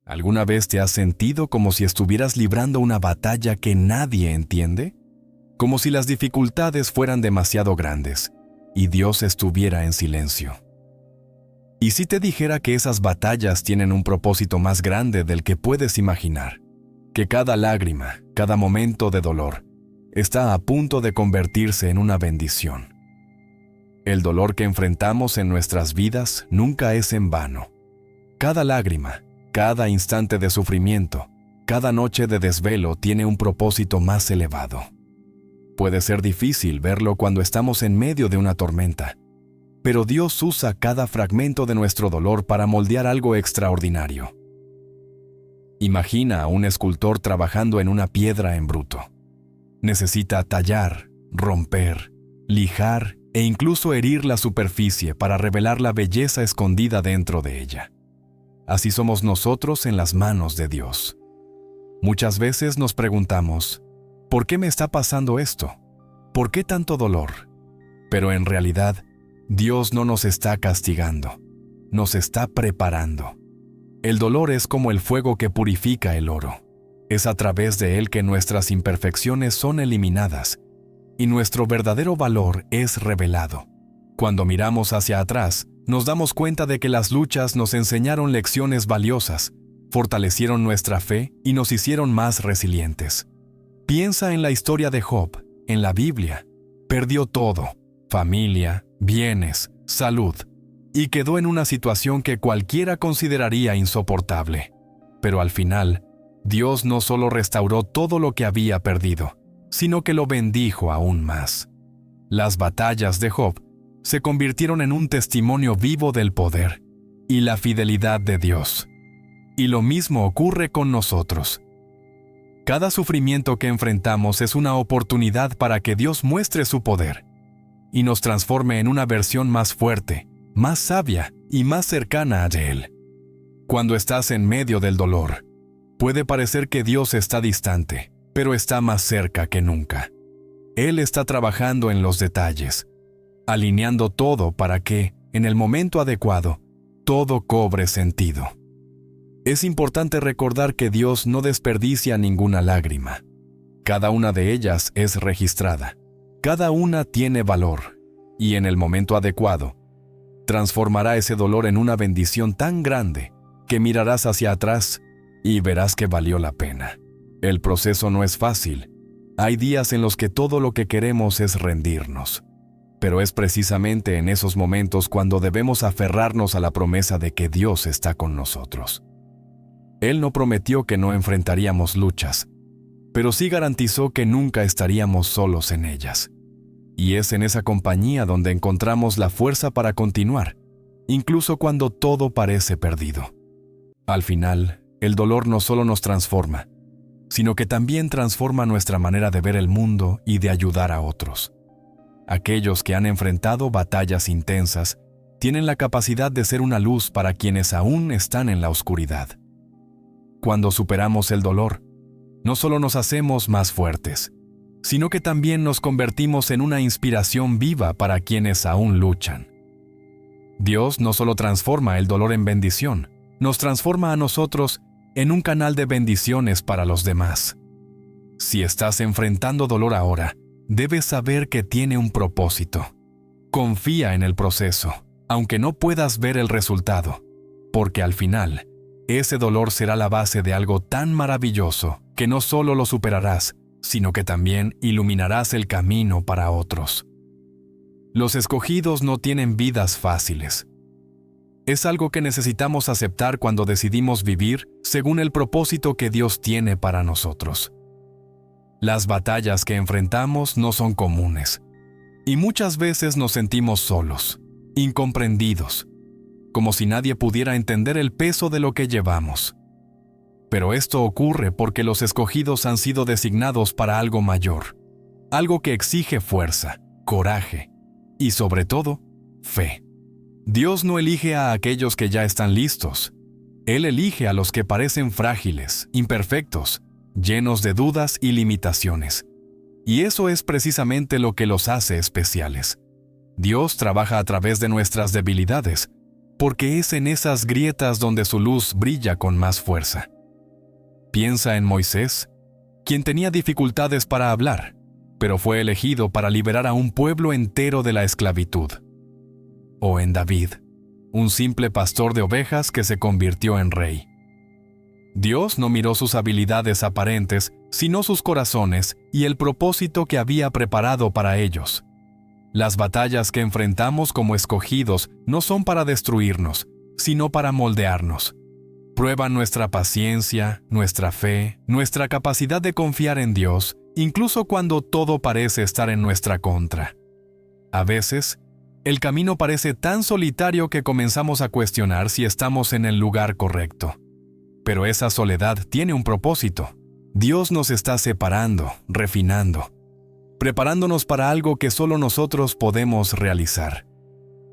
¿Alguna vez te has sentido como si estuvieras librando una batalla que nadie entiende? Como si las dificultades fueran demasiado grandes y Dios estuviera en silencio. ¿Y si te dijera que esas batallas tienen un propósito más grande del que puedes imaginar? Que cada lágrima, cada momento de dolor, está a punto de convertirse en una bendición. El dolor que enfrentamos en nuestras vidas nunca es en vano. Cada lágrima, cada instante de sufrimiento, cada noche de desvelo tiene un propósito más elevado. Puede ser difícil verlo cuando estamos en medio de una tormenta, pero Dios usa cada fragmento de nuestro dolor para moldear algo extraordinario. Imagina a un escultor trabajando en una piedra en bruto. Necesita tallar, romper, lijar e incluso herir la superficie para revelar la belleza escondida dentro de ella. Así somos nosotros en las manos de Dios. Muchas veces nos preguntamos, ¿por qué me está pasando esto? ¿Por qué tanto dolor? Pero en realidad, Dios no nos está castigando, nos está preparando. El dolor es como el fuego que purifica el oro. Es a través de él que nuestras imperfecciones son eliminadas y nuestro verdadero valor es revelado. Cuando miramos hacia atrás, nos damos cuenta de que las luchas nos enseñaron lecciones valiosas, fortalecieron nuestra fe y nos hicieron más resilientes. Piensa en la historia de Job, en la Biblia. Perdió todo, familia, bienes, salud, y quedó en una situación que cualquiera consideraría insoportable. Pero al final, Dios no solo restauró todo lo que había perdido, sino que lo bendijo aún más. Las batallas de Job se convirtieron en un testimonio vivo del poder y la fidelidad de Dios. Y lo mismo ocurre con nosotros. Cada sufrimiento que enfrentamos es una oportunidad para que Dios muestre su poder y nos transforme en una versión más fuerte, más sabia y más cercana a Él. Cuando estás en medio del dolor, puede parecer que Dios está distante, pero está más cerca que nunca. Él está trabajando en los detalles, alineando todo para que, en el momento adecuado, todo cobre sentido. Es importante recordar que Dios no desperdicia ninguna lágrima. Cada una de ellas es registrada. Cada una tiene valor, y en el momento adecuado, transformará ese dolor en una bendición tan grande que mirarás hacia atrás y verás que valió la pena. El proceso no es fácil. Hay días en los que todo lo que queremos es rendirnos. Pero es precisamente en esos momentos cuando debemos aferrarnos a la promesa de que Dios está con nosotros. Él no prometió que no enfrentaríamos luchas, pero sí garantizó que nunca estaríamos solos en ellas. Y es en esa compañía donde encontramos la fuerza para continuar, incluso cuando todo parece perdido. Al final, el dolor no solo nos transforma, sino que también transforma nuestra manera de ver el mundo y de ayudar a otros. Aquellos que han enfrentado batallas intensas tienen la capacidad de ser una luz para quienes aún están en la oscuridad. Cuando superamos el dolor, no solo nos hacemos más fuertes, sino que también nos convertimos en una inspiración viva para quienes aún luchan. Dios no solo transforma el dolor en bendición, nos transforma a nosotros en un canal de bendiciones para los demás. Si estás enfrentando dolor ahora, debes saber que tiene un propósito. Confía en el proceso, aunque no puedas ver el resultado, porque al final, ese dolor será la base de algo tan maravilloso que no solo lo superarás, sino que también iluminarás el camino para otros. Los escogidos no tienen vidas fáciles. Es algo que necesitamos aceptar cuando decidimos vivir según el propósito que Dios tiene para nosotros. Las batallas que enfrentamos no son comunes, y muchas veces nos sentimos solos, incomprendidos, como si nadie pudiera entender el peso de lo que llevamos. Pero esto ocurre porque los escogidos han sido designados para algo mayor, algo que exige fuerza, coraje y, sobre todo, fe. Dios no elige a aquellos que ya están listos. Él elige a los que parecen frágiles, imperfectos, llenos de dudas y limitaciones. Y eso es precisamente lo que los hace especiales. Dios trabaja a través de nuestras debilidades, porque es en esas grietas donde su luz brilla con más fuerza. Piensa en Moisés, quien tenía dificultades para hablar, pero fue elegido para liberar a un pueblo entero de la esclavitud. O en David, un simple pastor de ovejas que se convirtió en rey. Dios no miró sus habilidades aparentes, sino sus corazones y el propósito que había preparado para ellos. Las batallas que enfrentamos como escogidos no son para destruirnos, sino para moldearnos. Prueban nuestra paciencia, nuestra fe, nuestra capacidad de confiar en Dios, incluso cuando todo parece estar en nuestra contra. A veces, el camino parece tan solitario que comenzamos a cuestionar si estamos en el lugar correcto. Pero esa soledad tiene un propósito. Dios nos está separando, refinando, preparándonos para algo que solo nosotros podemos realizar.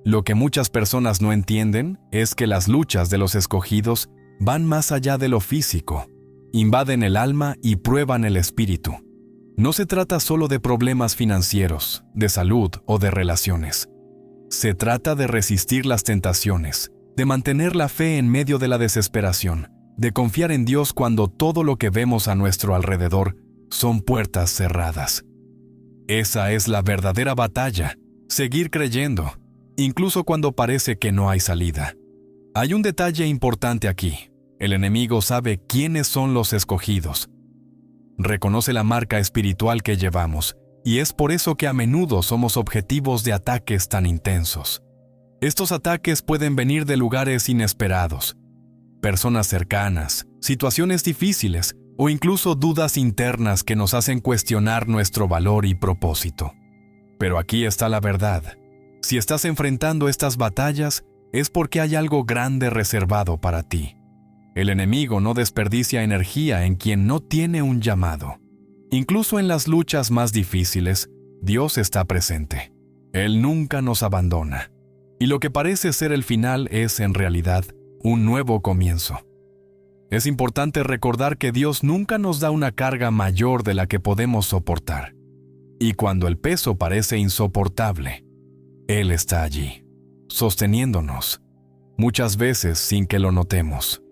Lo que muchas personas no entienden es que las luchas de los escogidos van más allá de lo físico, invaden el alma y prueban el espíritu. No se trata solo de problemas financieros, de salud o de relaciones. Se trata de resistir las tentaciones, de mantener la fe en medio de la desesperación, de confiar en Dios cuando todo lo que vemos a nuestro alrededor son puertas cerradas. Esa es la verdadera batalla, seguir creyendo, incluso cuando parece que no hay salida. Hay un detalle importante aquí. El enemigo sabe quiénes son los escogidos. Reconoce la marca espiritual que llevamos, y es por eso que a menudo somos objetivos de ataques tan intensos. Estos ataques pueden venir de lugares inesperados, personas cercanas, situaciones difíciles o incluso dudas internas que nos hacen cuestionar nuestro valor y propósito. Pero aquí está la verdad. Si estás enfrentando estas batallas, es porque hay algo grande reservado para ti. El enemigo no desperdicia energía en quien no tiene un llamado. Incluso en las luchas más difíciles, Dios está presente. Él nunca nos abandona. Y lo que parece ser el final es, en realidad, un nuevo comienzo. Es importante recordar que Dios nunca nos da una carga mayor de la que podemos soportar. Y cuando el peso parece insoportable, Él está allí, sosteniéndonos, muchas veces sin que lo notemos.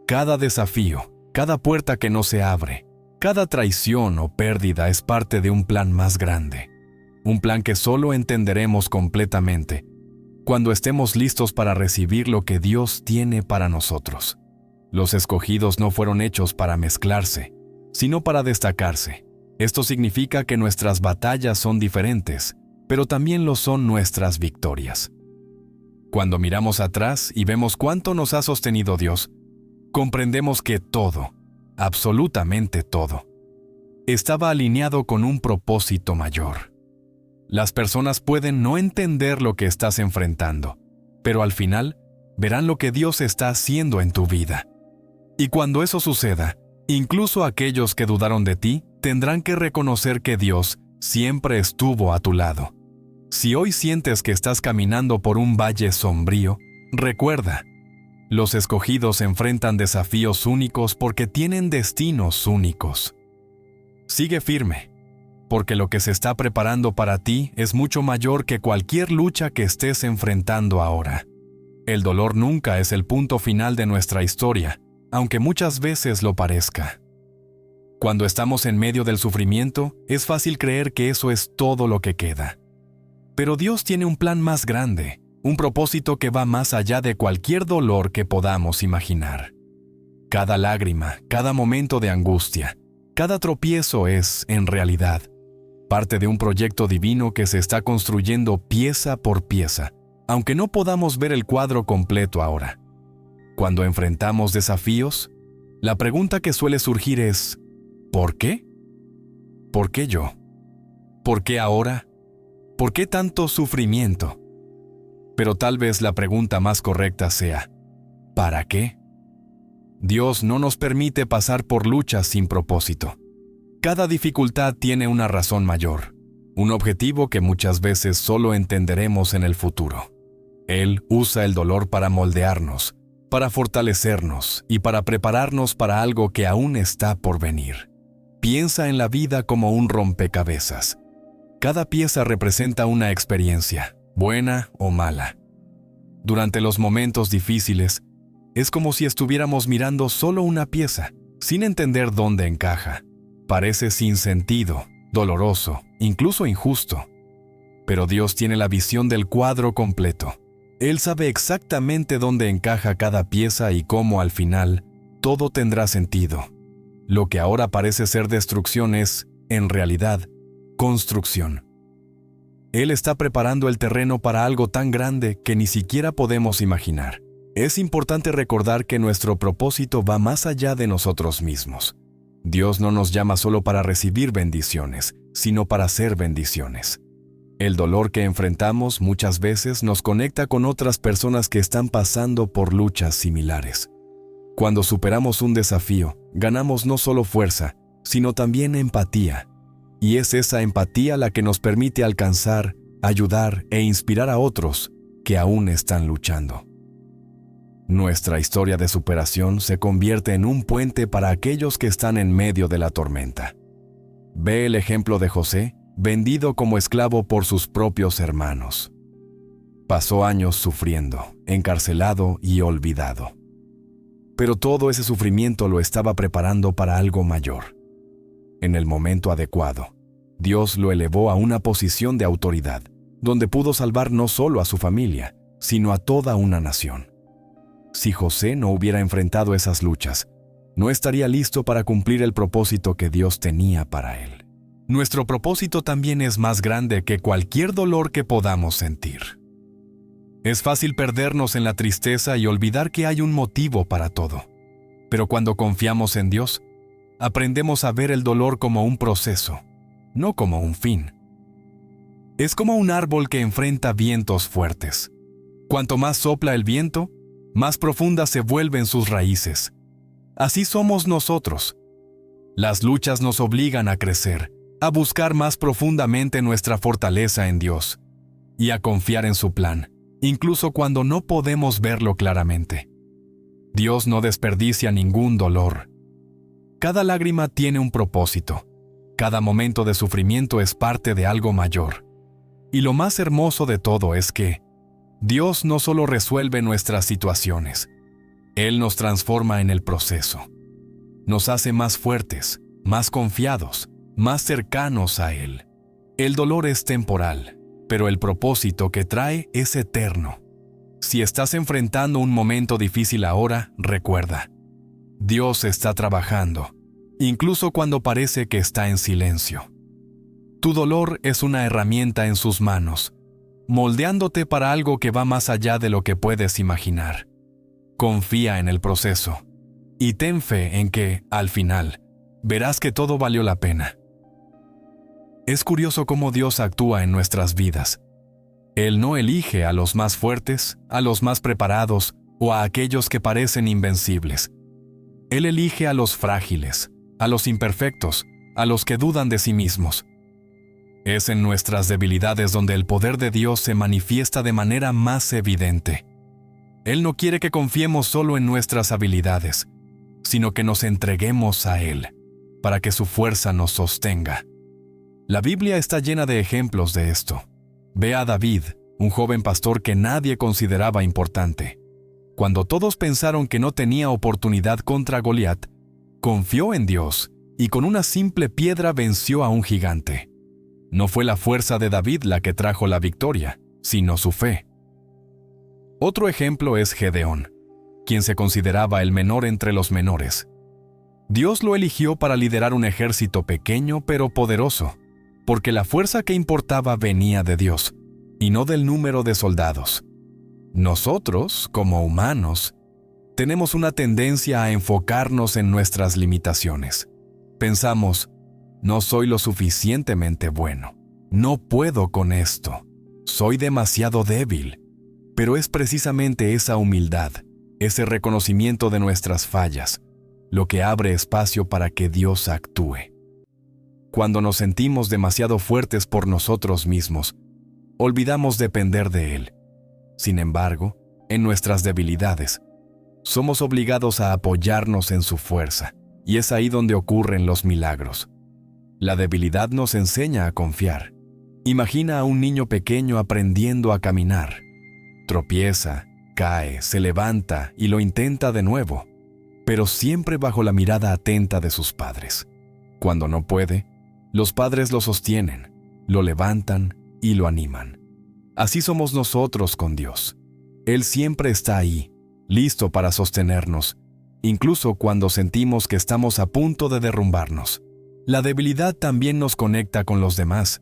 Cada desafío, cada puerta que no se abre, cada traición o pérdida es parte de un plan más grande. Un plan que solo entenderemos completamente cuando estemos listos para recibir lo que Dios tiene para nosotros. Los escogidos no fueron hechos para mezclarse, sino para destacarse. Esto significa que nuestras batallas son diferentes, pero también lo son nuestras victorias. Cuando miramos atrás y vemos cuánto nos ha sostenido Dios, comprendemos que todo, absolutamente todo, estaba alineado con un propósito mayor. Las personas pueden no entender lo que estás enfrentando, pero al final verán lo que Dios está haciendo en tu vida. Y cuando eso suceda, incluso aquellos que dudaron de ti tendrán que reconocer que Dios siempre estuvo a tu lado. Si hoy sientes que estás caminando por un valle sombrío, recuerda, los escogidos enfrentan desafíos únicos porque tienen destinos únicos. Sigue firme, porque lo que se está preparando para ti es mucho mayor que cualquier lucha que estés enfrentando ahora. El dolor nunca es el punto final de nuestra historia, aunque muchas veces lo parezca. Cuando estamos en medio del sufrimiento, es fácil creer que eso es todo lo que queda. Pero Dios tiene un plan más grande, un propósito que va más allá de cualquier dolor que podamos imaginar. Cada lágrima, cada momento de angustia, cada tropiezo es, en realidad, parte de un proyecto divino que se está construyendo pieza por pieza, aunque no podamos ver el cuadro completo ahora. Cuando enfrentamos desafíos, la pregunta que suele surgir es, ¿por qué? ¿Por qué yo? ¿Por qué ahora? ¿Por qué tanto sufrimiento? Pero tal vez la pregunta más correcta sea, ¿para qué? Dios no nos permite pasar por luchas sin propósito. Cada dificultad tiene una razón mayor, un objetivo que muchas veces solo entenderemos en el futuro. Él usa el dolor para moldearnos, para fortalecernos y para prepararnos para algo que aún está por venir. Piensa en la vida como un rompecabezas. Cada pieza representa una experiencia, buena o mala. Durante los momentos difíciles, es como si estuviéramos mirando solo una pieza, sin entender dónde encaja. Parece sin sentido, doloroso, incluso injusto. Pero Dios tiene la visión del cuadro completo. Él sabe exactamente dónde encaja cada pieza y cómo al final todo tendrá sentido. Lo que ahora parece ser destrucción es, en realidad, construcción. Él está preparando el terreno para algo tan grande que ni siquiera podemos imaginar. Es importante recordar que nuestro propósito va más allá de nosotros mismos. Dios no nos llama solo para recibir bendiciones, sino para ser bendiciones. El dolor que enfrentamos muchas veces nos conecta con otras personas que están pasando por luchas similares. Cuando superamos un desafío, ganamos no solo fuerza, sino también empatía. Y es esa empatía la que nos permite alcanzar, ayudar e inspirar a otros que aún están luchando. Nuestra historia de superación se convierte en un puente para aquellos que están en medio de la tormenta. Ve el ejemplo de José, vendido como esclavo por sus propios hermanos. Pasó años sufriendo, encarcelado y olvidado. Pero todo ese sufrimiento lo estaba preparando para algo mayor. En el momento adecuado, Dios lo elevó a una posición de autoridad, donde pudo salvar no solo a su familia, sino a toda una nación. Si José no hubiera enfrentado esas luchas, no estaría listo para cumplir el propósito que Dios tenía para él. Nuestro propósito también es más grande que cualquier dolor que podamos sentir. Es fácil perdernos en la tristeza y olvidar que hay un motivo para todo. Pero cuando confiamos en Dios, aprendemos a ver el dolor como un proceso, no como un fin. Es como un árbol que enfrenta vientos fuertes. Cuanto más sopla el viento, más profundas se vuelven sus raíces. Así somos nosotros. Las luchas nos obligan a crecer, a buscar más profundamente nuestra fortaleza en Dios y a confiar en su plan, incluso cuando no podemos verlo claramente. Dios no desperdicia ningún dolor. Cada lágrima tiene un propósito. Cada momento de sufrimiento es parte de algo mayor. Y lo más hermoso de todo es que Dios no solo resuelve nuestras situaciones, Él nos transforma en el proceso. Nos hace más fuertes, más confiados, más cercanos a Él. El dolor es temporal, pero el propósito que trae es eterno. Si estás enfrentando un momento difícil ahora, recuerda, Dios está trabajando, incluso cuando parece que está en silencio. Tu dolor es una herramienta en sus manos, moldeándote para algo que va más allá de lo que puedes imaginar. Confía en el proceso y ten fe en que, al final, verás que todo valió la pena. Es curioso cómo Dios actúa en nuestras vidas. Él no elige a los más fuertes, a los más preparados o a aquellos que parecen invencibles. Él elige a los frágiles, a los imperfectos, a los que dudan de sí mismos. Es en nuestras debilidades donde el poder de Dios se manifiesta de manera más evidente. Él no quiere que confiemos solo en nuestras habilidades, sino que nos entreguemos a Él, para que su fuerza nos sostenga. La Biblia está llena de ejemplos de esto. Ve a David, un joven pastor que nadie consideraba importante. Cuando todos pensaron que no tenía oportunidad contra Goliat, confió en Dios y con una simple piedra venció a un gigante. No fue la fuerza de David la que trajo la victoria, sino su fe. Otro ejemplo es Gedeón, quien se consideraba el menor entre los menores. Dios lo eligió para liderar un ejército pequeño pero poderoso, porque la fuerza que importaba venía de Dios, y no del número de soldados. Nosotros, como humanos, tenemos una tendencia a enfocarnos en nuestras limitaciones. Pensamos, no soy lo suficientemente bueno, no puedo con esto, soy demasiado débil. Pero es precisamente esa humildad, ese reconocimiento de nuestras fallas, lo que abre espacio para que Dios actúe. Cuando nos sentimos demasiado fuertes por nosotros mismos, olvidamos depender de Él. Sin embargo, en nuestras debilidades, somos obligados a apoyarnos en su fuerza, y es ahí donde ocurren los milagros. La debilidad nos enseña a confiar. Imagina a un niño pequeño aprendiendo a caminar. Tropieza, cae, se levanta y lo intenta de nuevo, pero siempre bajo la mirada atenta de sus padres. Cuando no puede, los padres lo sostienen, lo levantan y lo animan. Así somos nosotros con Dios. Él siempre está ahí, listo para sostenernos, incluso cuando sentimos que estamos a punto de derrumbarnos. La debilidad también nos conecta con los demás.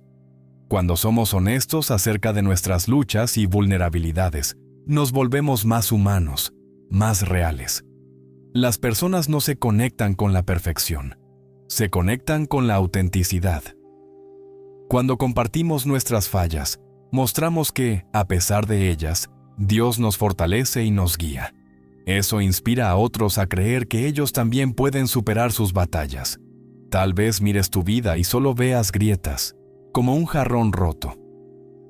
Cuando somos honestos acerca de nuestras luchas y vulnerabilidades, nos volvemos más humanos, más reales. Las personas no se conectan con la perfección, se conectan con la autenticidad. Cuando compartimos nuestras fallas, mostramos que, a pesar de ellas, Dios nos fortalece y nos guía. Eso inspira a otros a creer que ellos también pueden superar sus batallas. Tal vez mires tu vida y solo veas grietas, como un jarrón roto.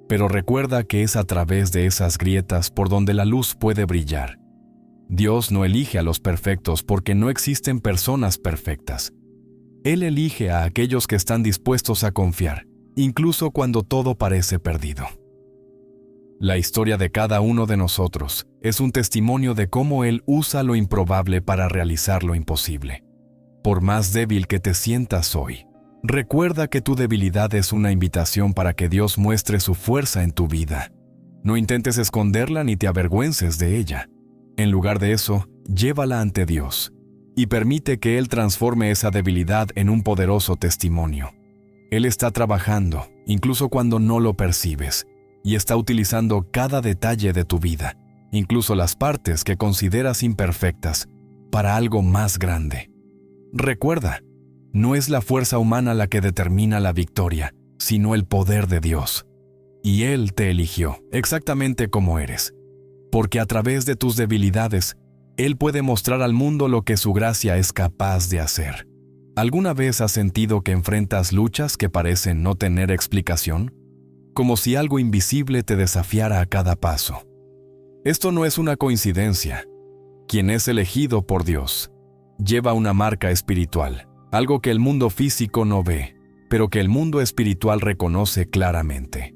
Pero recuerda que es a través de esas grietas por donde la luz puede brillar. Dios no elige a los perfectos porque no existen personas perfectas. Él elige a aquellos que están dispuestos a confiar, incluso cuando todo parece perdido. La historia de cada uno de nosotros es un testimonio de cómo Él usa lo improbable para realizar lo imposible. Por más débil que te sientas hoy, recuerda que tu debilidad es una invitación para que Dios muestre su fuerza en tu vida. No intentes esconderla ni te avergüences de ella. En lugar de eso, llévala ante Dios y permite que Él transforme esa debilidad en un poderoso testimonio. Él está trabajando, incluso cuando no lo percibes, y está utilizando cada detalle de tu vida, incluso las partes que consideras imperfectas, para algo más grande. Recuerda, no es la fuerza humana la que determina la victoria, sino el poder de Dios. Y Él te eligió exactamente como eres, porque a través de tus debilidades, Él puede mostrar al mundo lo que su gracia es capaz de hacer. ¿Alguna vez has sentido que enfrentas luchas que parecen no tener explicación? Como si algo invisible te desafiara a cada paso. Esto no es una coincidencia. Quien es elegido por Dios lleva una marca espiritual, algo que el mundo físico no ve, pero que el mundo espiritual reconoce claramente.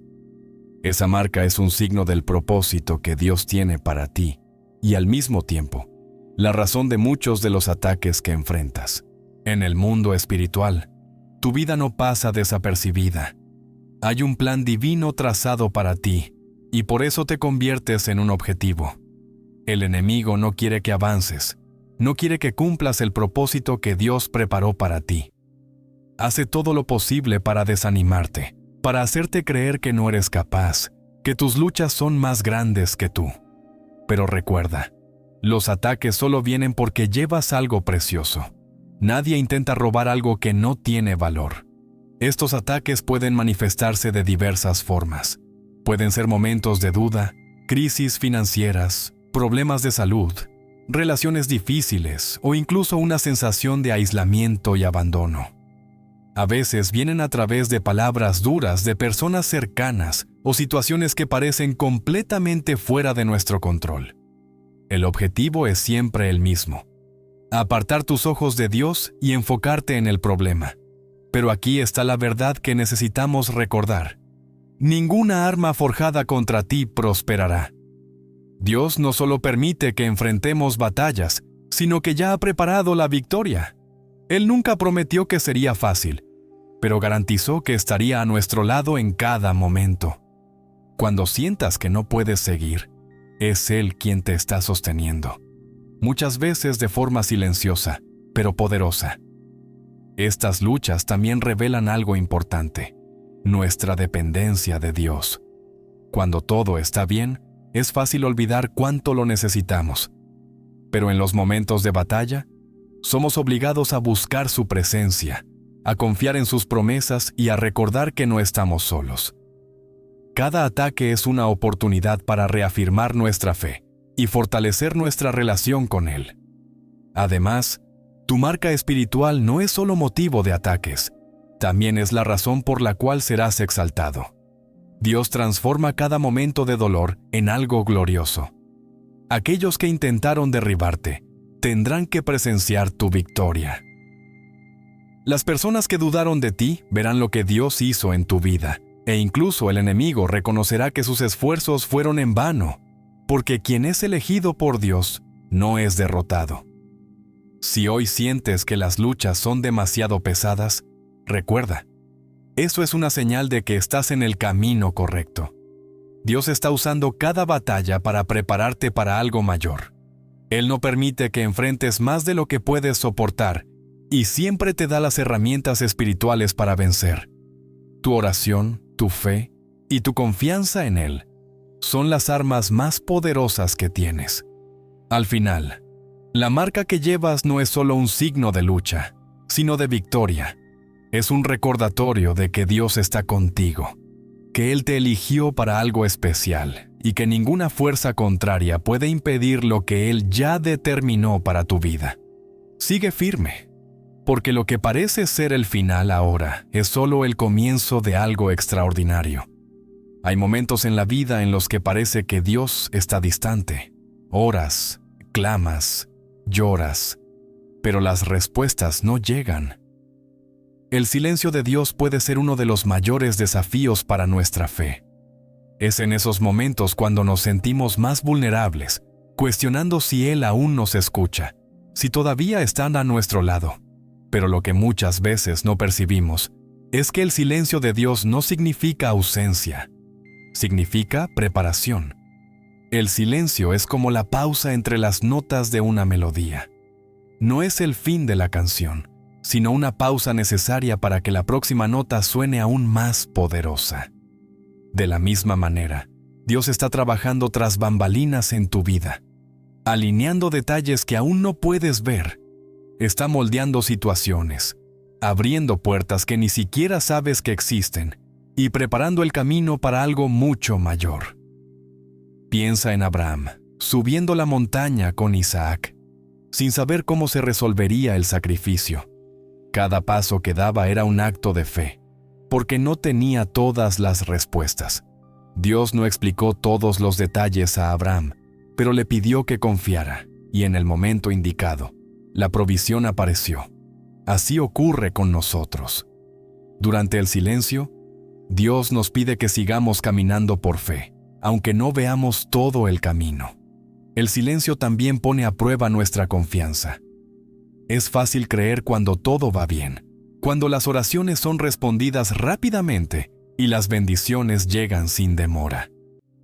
Esa marca es un signo del propósito que Dios tiene para ti y al mismo tiempo, la razón de muchos de los ataques que enfrentas. En el mundo espiritual, tu vida no pasa desapercibida. Hay un plan divino trazado para ti, y por eso te conviertes en un objetivo. El enemigo no quiere que avances, no quiere que cumplas el propósito que Dios preparó para ti. Hace todo lo posible para desanimarte, para hacerte creer que no eres capaz, que tus luchas son más grandes que tú. Pero recuerda, los ataques solo vienen porque llevas algo precioso. Nadie intenta robar algo que no tiene valor. Estos ataques pueden manifestarse de diversas formas. Pueden ser momentos de duda, crisis financieras, problemas de salud, relaciones difíciles o incluso una sensación de aislamiento y abandono. A veces vienen a través de palabras duras de personas cercanas o situaciones que parecen completamente fuera de nuestro control. El objetivo es siempre el mismo: apartar tus ojos de Dios y enfocarte en el problema. Pero aquí está la verdad que necesitamos recordar. Ninguna arma forjada contra ti prosperará. Dios no solo permite que enfrentemos batallas, sino que ya ha preparado la victoria. Él nunca prometió que sería fácil, pero garantizó que estaría a nuestro lado en cada momento. Cuando sientas que no puedes seguir, es Él quien te está sosteniendo. Muchas veces de forma silenciosa, pero poderosa. Estas luchas también revelan algo importante: nuestra dependencia de Dios. Cuando todo está bien, es fácil olvidar cuánto lo necesitamos. Pero en los momentos de batalla, somos obligados a buscar su presencia, a confiar en sus promesas y a recordar que no estamos solos. Cada ataque es una oportunidad para reafirmar nuestra fe y fortalecer nuestra relación con Él. Además, tu marca espiritual no es solo motivo de ataques, también es la razón por la cual serás exaltado. Dios transforma cada momento de dolor en algo glorioso. Aquellos que intentaron derribarte tendrán que presenciar tu victoria. Las personas que dudaron de ti verán lo que Dios hizo en tu vida, e incluso el enemigo reconocerá que sus esfuerzos fueron en vano. porque quien es elegido por Dios no es derrotado. Si hoy sientes que las luchas son demasiado pesadas, recuerda, eso es una señal de que estás en el camino correcto. Dios está usando cada batalla para prepararte para algo mayor. Él no permite que enfrentes más de lo que puedes soportar y siempre te da las herramientas espirituales para vencer. Tu oración, tu fe y tu confianza en Él son las armas más poderosas que tienes. Al final, la marca que llevas no es solo un signo de lucha, sino de victoria. Es un recordatorio de que Dios está contigo, que Él te eligió para algo especial y que ninguna fuerza contraria puede impedir lo que Él ya determinó para tu vida. Sigue firme, porque lo que parece ser el final ahora es solo el comienzo de algo extraordinario. Hay momentos en la vida en los que parece que Dios está distante. Oras, clamas, lloras, pero las respuestas no llegan. El silencio de Dios puede ser uno de los mayores desafíos para nuestra fe. Es en esos momentos cuando nos sentimos más vulnerables, cuestionando si Él aún nos escucha, si todavía están a nuestro lado. Pero lo que muchas veces no percibimos es que el silencio de Dios no significa ausencia, significa preparación. El silencio es como la pausa entre las notas de una melodía. No es el fin de la canción, sino una pausa necesaria para que la próxima nota suene aún más poderosa. De la misma manera, Dios está trabajando tras bambalinas en tu vida, alineando detalles que aún no puedes ver. Está moldeando situaciones, abriendo puertas que ni siquiera sabes que existen y preparando el camino para algo mucho mayor. Piensa en Abraham, subiendo la montaña con Isaac, sin saber cómo se resolvería el sacrificio. Cada paso que daba era un acto de fe, porque no tenía todas las respuestas. Dios no explicó todos los detalles a Abraham, pero le pidió que confiara, y en el momento indicado, la provisión apareció. Así ocurre con nosotros. Durante el silencio, Dios nos pide que sigamos caminando por fe, aunque no veamos todo el camino. El silencio también pone a prueba nuestra confianza. Es fácil creer cuando todo va bien, cuando las oraciones son respondidas rápidamente y las bendiciones llegan sin demora.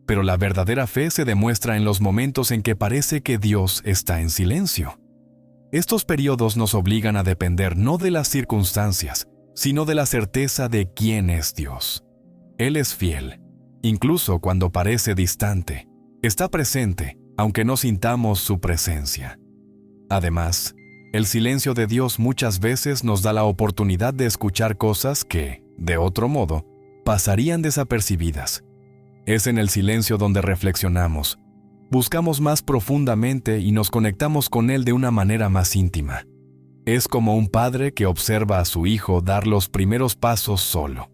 Pero la verdadera fe se demuestra en los momentos en que parece que Dios está en silencio. Estos periodos nos obligan a depender no de las circunstancias, sino de la certeza de quién es Dios. Él es fiel, incluso cuando parece distante. Está presente, aunque no sintamos su presencia. Además, el silencio de Dios muchas veces nos da la oportunidad de escuchar cosas que, de otro modo, pasarían desapercibidas. Es en el silencio donde reflexionamos, buscamos más profundamente y nos conectamos con Él de una manera más íntima. Es como un padre que observa a su hijo dar los primeros pasos solo,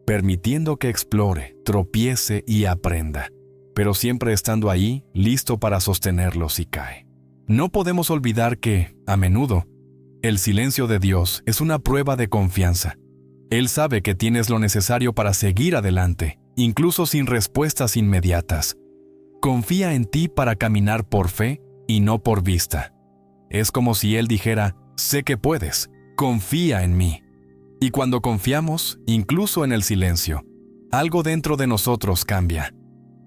permitiendo que explore, tropiece y aprenda, pero siempre estando ahí, listo para sostenerlo si cae. No podemos olvidar que, a menudo, el silencio de Dios es una prueba de confianza. Él sabe que tienes lo necesario para seguir adelante, incluso sin respuestas inmediatas. Confía en ti para caminar por fe y no por vista. Es como si Él dijera, sé que puedes, confía en mí. Y cuando confiamos, incluso en el silencio, algo dentro de nosotros cambia.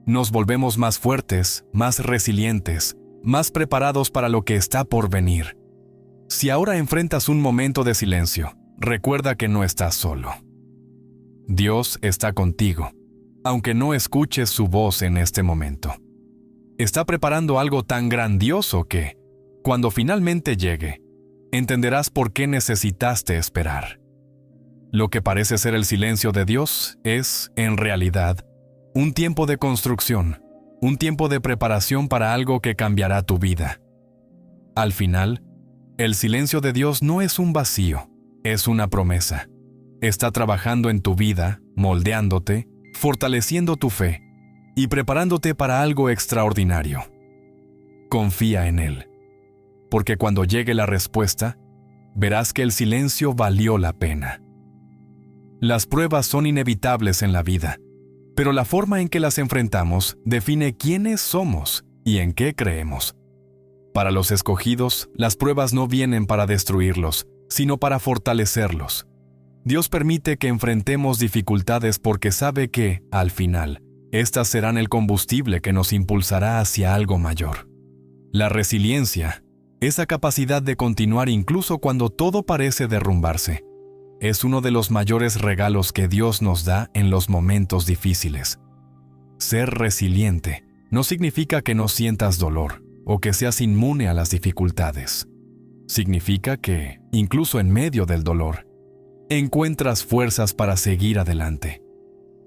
Nos volvemos más fuertes, más resilientes, más preparados para lo que está por venir. Si ahora enfrentas un momento de silencio, recuerda que no estás solo. Dios está contigo, aunque no escuches su voz en este momento. Está preparando algo tan grandioso que, cuando finalmente llegue, entenderás por qué necesitaste esperar. Lo que parece ser el silencio de Dios es, en realidad, un tiempo de construcción, un tiempo de preparación para algo que cambiará tu vida. Al final, el silencio de Dios no es un vacío, es una promesa. Está trabajando en tu vida, moldeándote, fortaleciendo tu fe y preparándote para algo extraordinario. Confía en Él, porque cuando llegue la respuesta, verás que el silencio valió la pena. Las pruebas son inevitables en la vida, Pero la forma en que las enfrentamos define quiénes somos y en qué creemos. Para los escogidos, las pruebas no vienen para destruirlos, sino para fortalecerlos. Dios permite que enfrentemos dificultades porque sabe que, al final, estas serán el combustible que nos impulsará hacia algo mayor. La resiliencia, esa capacidad de continuar incluso cuando todo parece derrumbarse, es uno de los mayores regalos que Dios nos da en los momentos difíciles. Ser resiliente no significa que no sientas dolor o que seas inmune a las dificultades. Significa que, incluso en medio del dolor, encuentras fuerzas para seguir adelante.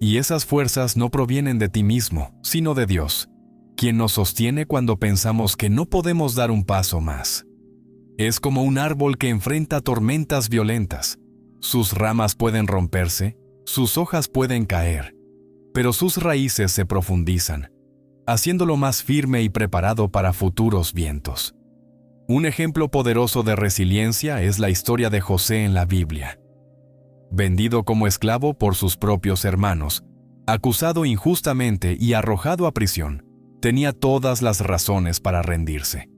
Y esas fuerzas no provienen de ti mismo, sino de Dios, quien nos sostiene cuando pensamos que no podemos dar un paso más. Es como un árbol que enfrenta tormentas violentas. Sus ramas pueden romperse, sus hojas pueden caer, pero sus raíces se profundizan, haciéndolo más firme y preparado para futuros vientos. Un ejemplo poderoso de resiliencia es la historia de José en la Biblia. Vendido como esclavo por sus propios hermanos, acusado injustamente y arrojado a prisión, tenía todas las razones para rendirse.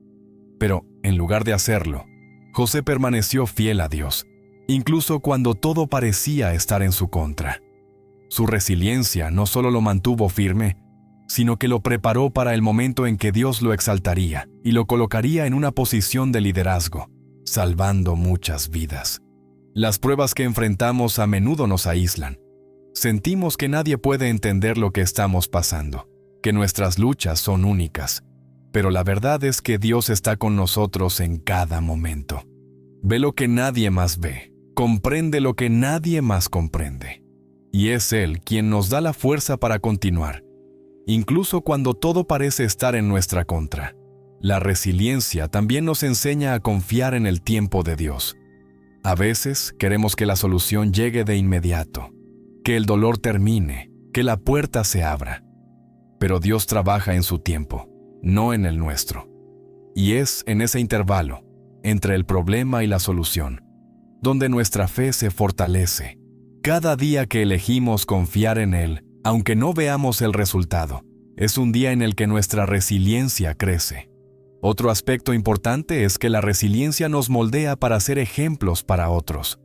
Pero, en lugar de hacerlo, José permaneció fiel a Dios, incluso cuando todo parecía estar en su contra. Su resiliencia no solo lo mantuvo firme, sino que lo preparó para el momento en que Dios lo exaltaría y lo colocaría en una posición de liderazgo, salvando muchas vidas. Las pruebas que enfrentamos a menudo nos aíslan. Sentimos que nadie puede entender lo que estamos pasando, que nuestras luchas son únicas, pero la verdad es que Dios está con nosotros en cada momento. Ve lo que nadie más ve, comprende lo que nadie más comprende. Y es Él quien nos da la fuerza para continuar, incluso cuando todo parece estar en nuestra contra. La resiliencia también nos enseña a confiar en el tiempo de Dios. A veces queremos que la solución llegue de inmediato, que el dolor termine, que la puerta se abra. Pero Dios trabaja en su tiempo, no en el nuestro. Y es en ese intervalo, entre el problema y la solución, donde nuestra fe se fortalece. Cada día que elegimos confiar en Él, aunque no veamos el resultado, es un día en el que nuestra resiliencia crece. Otro aspecto importante es que la resiliencia nos moldea para ser ejemplos para otros.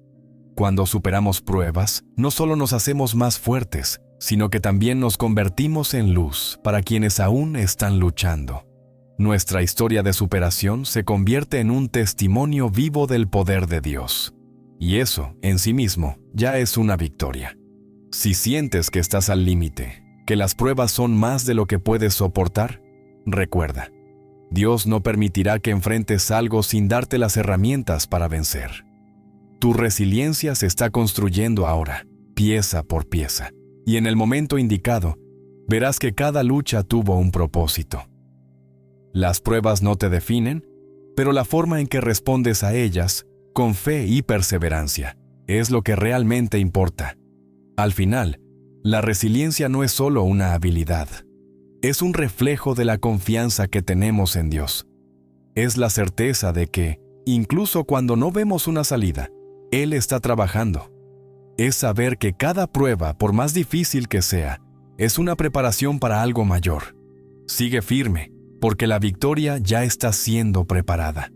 Cuando superamos pruebas, no solo nos hacemos más fuertes, sino que también nos convertimos en luz para quienes aún están luchando. Nuestra historia de superación se convierte en un testimonio vivo del poder de Dios. Y eso, en sí mismo, ya es una victoria. Si sientes que estás al límite, que las pruebas son más de lo que puedes soportar, recuerda, Dios no permitirá que enfrentes algo sin darte las herramientas para vencer. Tu resiliencia se está construyendo ahora, pieza por pieza, y en el momento indicado, verás que cada lucha tuvo un propósito. Las pruebas no te definen, pero la forma en que respondes a ellas, con fe y perseverancia, es lo que realmente importa. Al final, la resiliencia no es solo una habilidad. Es un reflejo de la confianza que tenemos en Dios. Es la certeza de que, incluso cuando no vemos una salida, Él está trabajando. Es saber que cada prueba, por más difícil que sea, es una preparación para algo mayor. Sigue firme, porque la victoria ya está siendo preparada.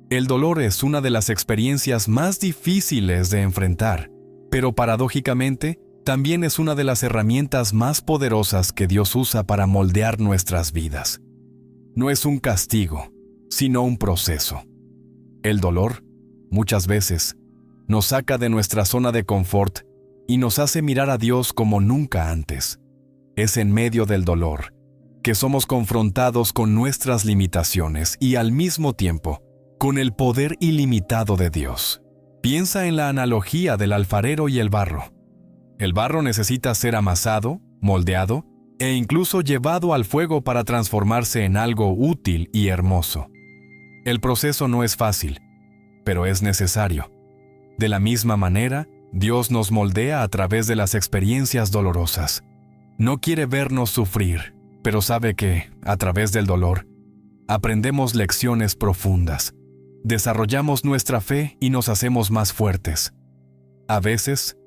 El dolor es una de las experiencias más difíciles de enfrentar, pero paradójicamente, también es una de las herramientas más poderosas que Dios usa para moldear nuestras vidas. No es un castigo, sino un proceso. El dolor, muchas veces, nos saca de nuestra zona de confort y nos hace mirar a Dios como nunca antes. Es en medio del dolor que somos confrontados con nuestras limitaciones y al mismo tiempo con el poder ilimitado de Dios. Piensa en la analogía del alfarero y el barro. El barro necesita ser amasado, moldeado e incluso llevado al fuego para transformarse en algo útil y hermoso. El proceso no es fácil, pero es necesario. De la misma manera, Dios nos moldea a través de las experiencias dolorosas. No quiere vernos sufrir, pero sabe que, a través del dolor, aprendemos lecciones profundas. Desarrollamos nuestra fe y nos hacemos más fuertes. A veces,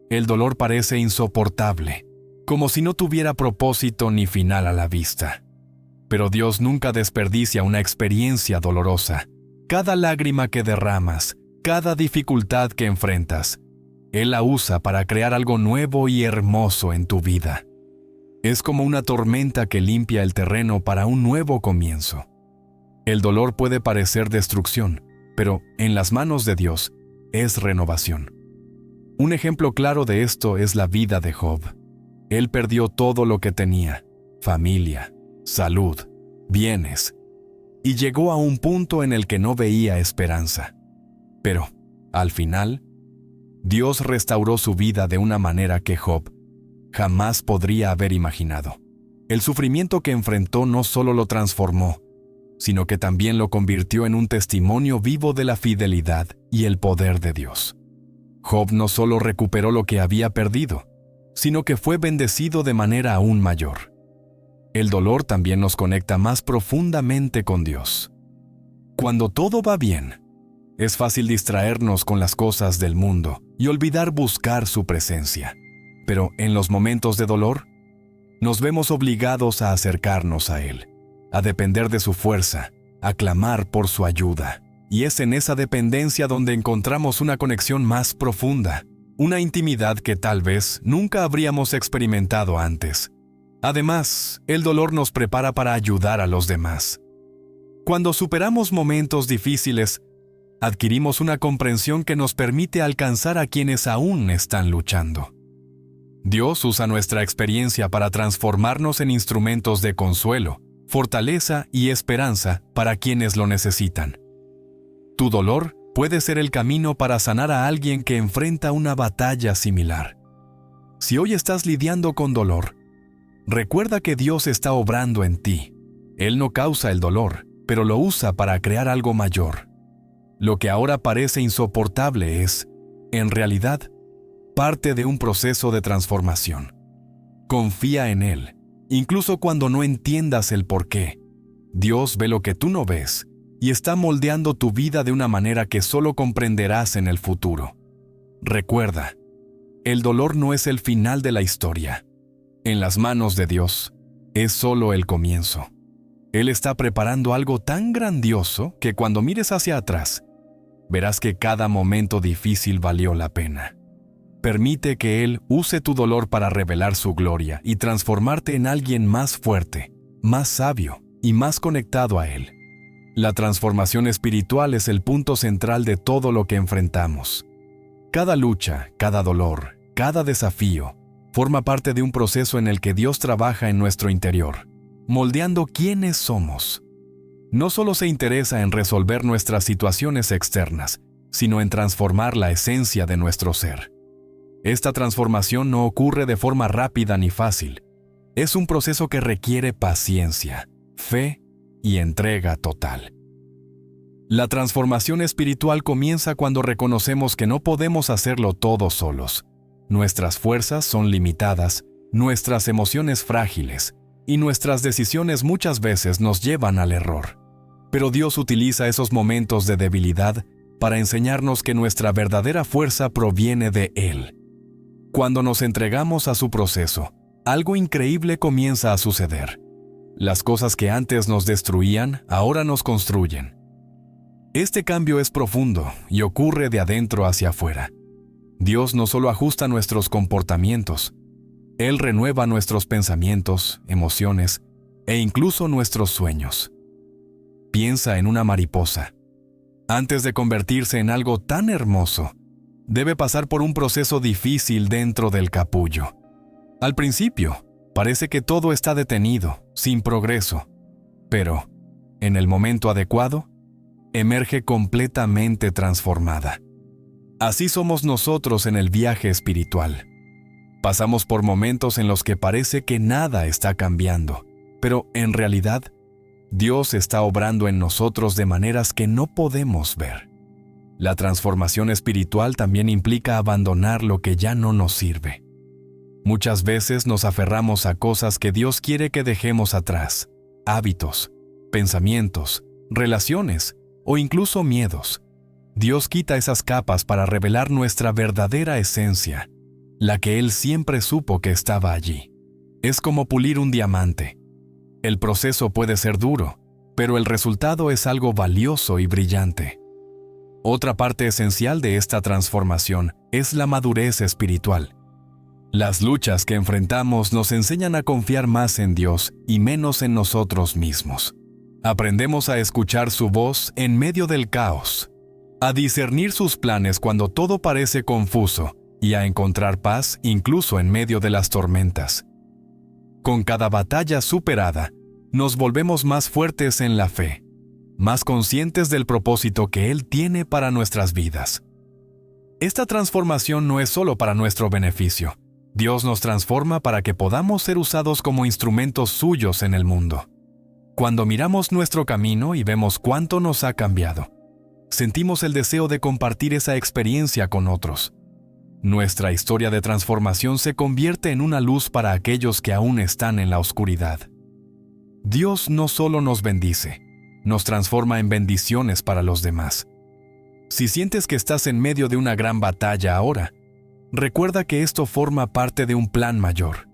el dolor parece insoportable, como si no tuviera propósito ni final a la vista. Pero Dios nunca desperdicia una experiencia dolorosa. Cada lágrima que derramas, cada dificultad que enfrentas, Él la usa para crear algo nuevo y hermoso en tu vida. Es como una tormenta que limpia el terreno para un nuevo comienzo. El dolor puede parecer destrucción, pero en las manos de Dios es renovación. Un ejemplo claro de esto es la vida de Job. Él perdió todo lo que tenía: familia, salud, bienes, y llegó a un punto en el que no veía esperanza. Pero, al final, Dios restauró su vida de una manera que Job jamás podría haber imaginado. El sufrimiento que enfrentó no solo lo transformó, sino que también lo convirtió en un testimonio vivo de la fidelidad y el poder de Dios. Job no solo recuperó lo que había perdido, sino que fue bendecido de manera aún mayor. El dolor también nos conecta más profundamente con Dios. Cuando todo va bien, es fácil distraernos con las cosas del mundo y olvidar buscar su presencia. Pero en los momentos de dolor, nos vemos obligados a acercarnos a Él, a depender de su fuerza, a clamar por su ayuda. Y es en esa dependencia donde encontramos una conexión más profunda, una intimidad que tal vez nunca habríamos experimentado antes. Además, el dolor nos prepara para ayudar a los demás. Cuando superamos momentos difíciles, adquirimos una comprensión que nos permite alcanzar a quienes aún están luchando. Dios usa nuestra experiencia para transformarnos en instrumentos de consuelo, fortaleza y esperanza para quienes lo necesitan. Tu dolor puede ser el camino para sanar a alguien que enfrenta una batalla similar. Si hoy estás lidiando con dolor, recuerda que Dios está obrando en ti. Él no causa el dolor, pero lo usa para crear algo mayor. Lo que ahora parece insoportable es, en realidad, parte de un proceso de transformación. Confía en Él, incluso cuando no entiendas el porqué. Dios ve lo que tú no ves y está moldeando tu vida de una manera que solo comprenderás en el futuro. Recuerda, el dolor no es el final de la historia. En las manos de Dios es solo el comienzo. Él está preparando algo tan grandioso que cuando mires hacia atrás, verás que cada momento difícil valió la pena. Permite que Él use tu dolor para revelar su gloria y transformarte en alguien más fuerte, más sabio y más conectado a Él. La transformación espiritual es el punto central de todo lo que enfrentamos. Cada lucha, cada dolor, cada desafío, forma parte de un proceso en el que Dios trabaja en nuestro interior, moldeando quiénes somos. No solo se interesa en resolver nuestras situaciones externas, sino en transformar la esencia de nuestro ser. Esta transformación no ocurre de forma rápida ni fácil. Es un proceso que requiere paciencia, fe y entrega total. La transformación espiritual comienza cuando reconocemos que no podemos hacerlo todo solos. Nuestras fuerzas son limitadas, nuestras emociones frágiles, y nuestras decisiones muchas veces nos llevan al error. Pero Dios utiliza esos momentos de debilidad para enseñarnos que nuestra verdadera fuerza proviene de Él. Cuando nos entregamos a su proceso, algo increíble comienza a suceder. Las cosas que antes nos destruían, ahora nos construyen. Este cambio es profundo y ocurre de adentro hacia afuera. Dios no solo ajusta nuestros comportamientos, Él renueva nuestros pensamientos, emociones e incluso nuestros sueños. Piensa en una mariposa. Antes de convertirse en algo tan hermoso, debe pasar por un proceso difícil dentro del capullo. Al principio, parece que todo está detenido, sin progreso, pero, en el momento adecuado, emerge completamente transformada. Así somos nosotros en el viaje espiritual. Pasamos por momentos en los que parece que nada está cambiando, pero en realidad, Dios está obrando en nosotros de maneras que no podemos ver. La transformación espiritual también implica abandonar lo que ya no nos sirve. Muchas veces nos aferramos a cosas que Dios quiere que dejemos atrás, hábitos, pensamientos, relaciones o incluso miedos. Dios quita esas capas para revelar nuestra verdadera esencia, la que Él siempre supo que estaba allí. Es como pulir un diamante. El proceso puede ser duro, pero el resultado es algo valioso y brillante. Otra parte esencial de esta transformación es la madurez espiritual. Las luchas que enfrentamos nos enseñan a confiar más en Dios y menos en nosotros mismos. Aprendemos a escuchar su voz en medio del caos, a discernir sus planes cuando todo parece confuso y a encontrar paz incluso en medio de las tormentas. Con cada batalla superada, nos volvemos más fuertes en la fe, más conscientes del propósito que Él tiene para nuestras vidas. Esta transformación no es solo para nuestro beneficio. Dios nos transforma para que podamos ser usados como instrumentos suyos en el mundo. Cuando miramos nuestro camino y vemos cuánto nos ha cambiado, sentimos el deseo de compartir esa experiencia con otros. Nuestra historia de transformación se convierte en una luz para aquellos que aún están en la oscuridad. Dios no solo nos bendice, nos transforma en bendiciones para los demás. Si sientes que estás en medio de una gran batalla ahora, recuerda que esto forma parte de un plan mayor.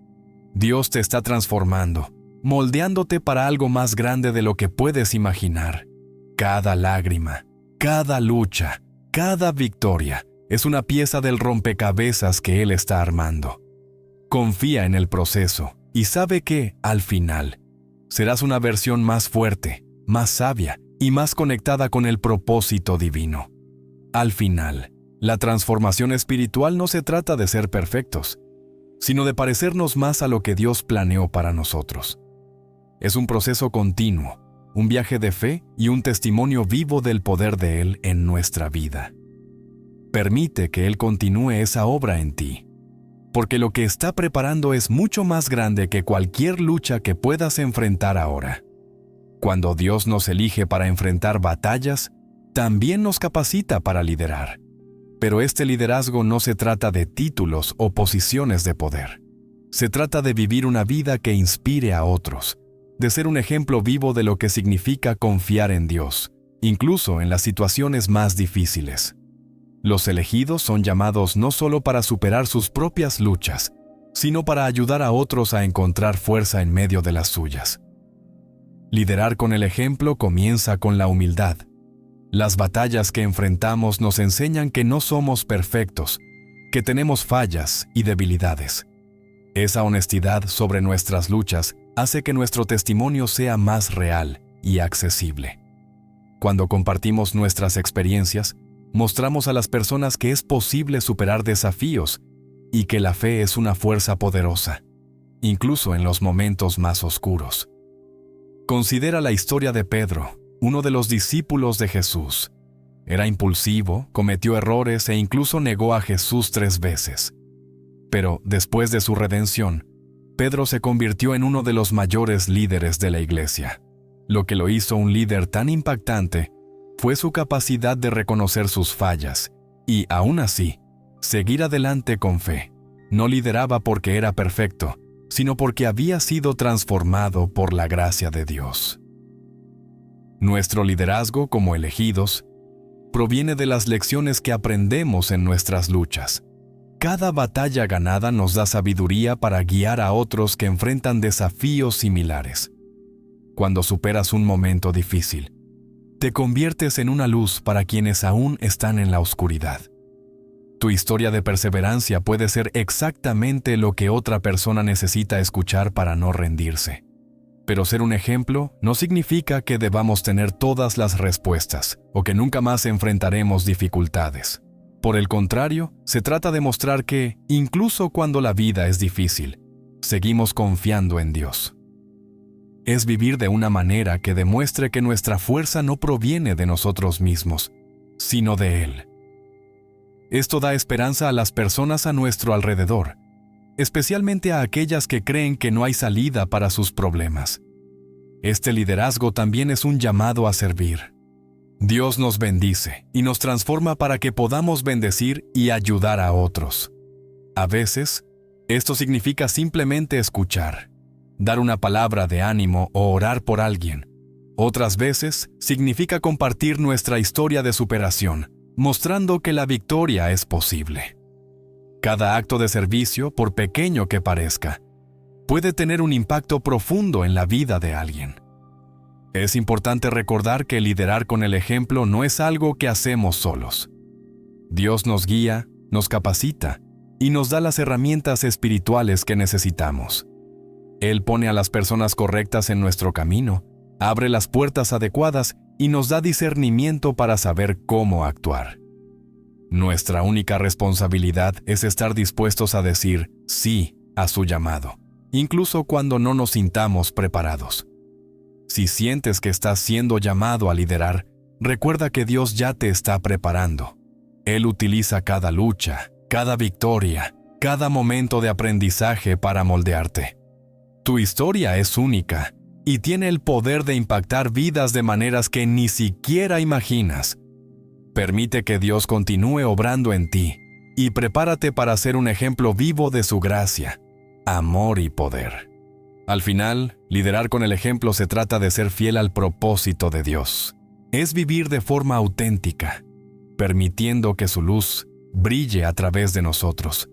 Dios te está transformando, moldeándote para algo más grande de lo que puedes imaginar. Cada lágrima, cada lucha, cada victoria es una pieza del rompecabezas que Él está armando. Confía en el proceso y sabe que, al final, serás una versión más fuerte, más sabia y más conectada con el propósito divino. Al final, la transformación espiritual no se trata de ser perfectos, sino de parecernos más a lo que Dios planeó para nosotros. Es un proceso continuo, un viaje de fe y un testimonio vivo del poder de Él en nuestra vida. Permite que Él continúe esa obra en ti, porque lo que está preparando es mucho más grande que cualquier lucha que puedas enfrentar ahora. Cuando Dios nos elige para enfrentar batallas, también nos capacita para liderar. Pero este liderazgo no se trata de títulos o posiciones de poder. Se trata de vivir una vida que inspire a otros, de ser un ejemplo vivo de lo que significa confiar en Dios, incluso en las situaciones más difíciles. Los elegidos son llamados no solo para superar sus propias luchas, sino para ayudar a otros a encontrar fuerza en medio de las suyas. Liderar con el ejemplo comienza con la humildad. Las batallas que enfrentamos nos enseñan que no somos perfectos, que tenemos fallas y debilidades. Esa honestidad sobre nuestras luchas hace que nuestro testimonio sea más real y accesible. Cuando compartimos nuestras experiencias, mostramos a las personas que es posible superar desafíos y que la fe es una fuerza poderosa, incluso en los momentos más oscuros. Considera la historia de Pedro, uno de los discípulos de Jesús. Era impulsivo, cometió errores e incluso negó a Jesús 3 veces. Pero después de su redención, Pedro se convirtió en uno de los mayores líderes de la iglesia. Lo que lo hizo un líder tan impactante fue su capacidad de reconocer sus fallas y, aún así, seguir adelante con fe. No lideraba porque era perfecto, sino porque había sido transformado por la gracia de Dios. Nuestro liderazgo como elegidos proviene de las lecciones que aprendemos en nuestras luchas. Cada batalla ganada nos da sabiduría para guiar a otros que enfrentan desafíos similares. Cuando superas un momento difícil, te conviertes en una luz para quienes aún están en la oscuridad. Tu historia de perseverancia puede ser exactamente lo que otra persona necesita escuchar para no rendirse. Pero ser un ejemplo no significa que debamos tener todas las respuestas o que nunca más enfrentaremos dificultades. Por el contrario, se trata de mostrar que, incluso cuando la vida es difícil, seguimos confiando en Dios. Es vivir de una manera que demuestre que nuestra fuerza no proviene de nosotros mismos, sino de Él. Esto da esperanza a las personas a nuestro alrededor, especialmente a aquellas que creen que no hay salida para sus problemas. Este liderazgo también es un llamado a servir. Dios nos bendice y nos transforma para que podamos bendecir y ayudar a otros. A veces, esto significa simplemente escuchar, dar una palabra de ánimo o orar por alguien. Otras veces, significa compartir nuestra historia de superación, mostrando que la victoria es posible. Cada acto de servicio, por pequeño que parezca, puede tener un impacto profundo en la vida de alguien. Es importante recordar que liderar con el ejemplo no es algo que hacemos solos. Dios nos guía, nos capacita y nos da las herramientas espirituales que necesitamos. Él pone a las personas correctas en nuestro camino, abre las puertas adecuadas y nos da discernimiento para saber cómo actuar. Nuestra única responsabilidad es estar dispuestos a decir sí a su llamado, incluso cuando no nos sintamos preparados. Si sientes que estás siendo llamado a liderar, recuerda que Dios ya te está preparando. Él utiliza cada lucha, cada victoria, cada momento de aprendizaje para moldearte. Tu historia es única y tiene el poder de impactar vidas de maneras que ni siquiera imaginas. Permite que Dios continúe obrando en ti y prepárate para ser un ejemplo vivo de su gracia, amor y poder. Al final, liderar con el ejemplo se trata de ser fiel al propósito de Dios. Es vivir de forma auténtica, permitiendo que su luz brille a través de nosotros.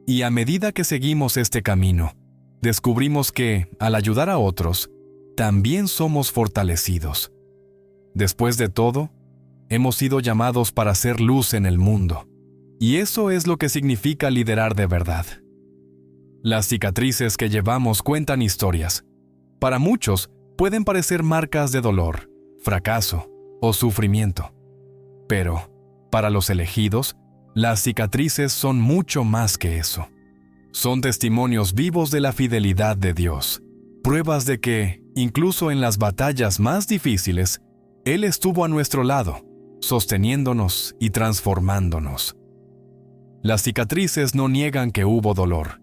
Y a medida que seguimos este camino, descubrimos que, al ayudar a otros, también somos fortalecidos. Después de todo, hemos sido llamados para ser luz en el mundo. Y eso es lo que significa liderar de verdad. Las cicatrices que llevamos cuentan historias. Para muchos, pueden parecer marcas de dolor, fracaso o sufrimiento. Pero, para los elegidos, las cicatrices son mucho más que eso. Son testimonios vivos de la fidelidad de Dios, pruebas de que, incluso en las batallas más difíciles, Él estuvo a nuestro lado, sosteniéndonos y transformándonos. Las cicatrices no niegan que hubo dolor,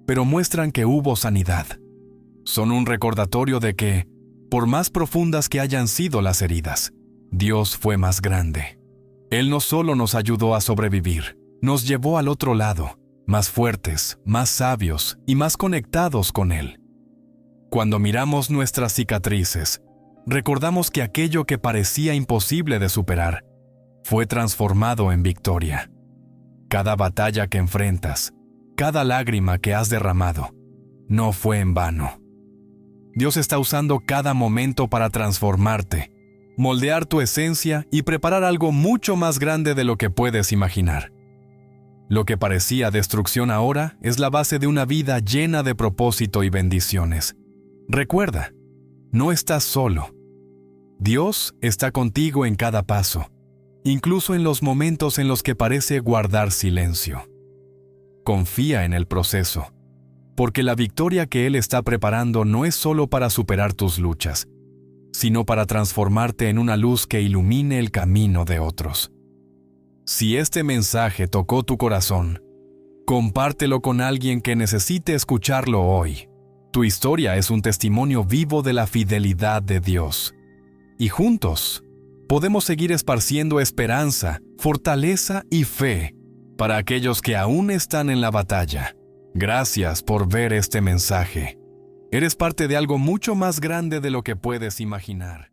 pero muestran que hubo sanidad. Son un recordatorio de que, por más profundas que hayan sido las heridas, Dios fue más grande. Él no solo nos ayudó a sobrevivir, nos llevó al otro lado, más fuertes, más sabios y más conectados con Él. Cuando miramos nuestras cicatrices, recordamos que aquello que parecía imposible de superar fue transformado en victoria. Cada batalla que enfrentas, cada lágrima que has derramado, no fue en vano. Dios está usando cada momento para transformarte, moldear tu esencia y preparar algo mucho más grande de lo que puedes imaginar. Lo que parecía destrucción ahora es la base de una vida llena de propósito y bendiciones. Recuerda, no estás solo. Dios está contigo en cada paso, incluso en los momentos en los que parece guardar silencio. Confía en el proceso, porque la victoria que Él está preparando no es solo para superar tus luchas, sino para transformarte en una luz que ilumine el camino de otros. Si este mensaje tocó tu corazón, compártelo con alguien que necesite escucharlo hoy. Tu historia es un testimonio vivo de la fidelidad de Dios. Y juntos, podemos seguir esparciendo esperanza, fortaleza y fe para aquellos que aún están en la batalla. Gracias por ver este mensaje. Eres parte de algo mucho más grande de lo que puedes imaginar.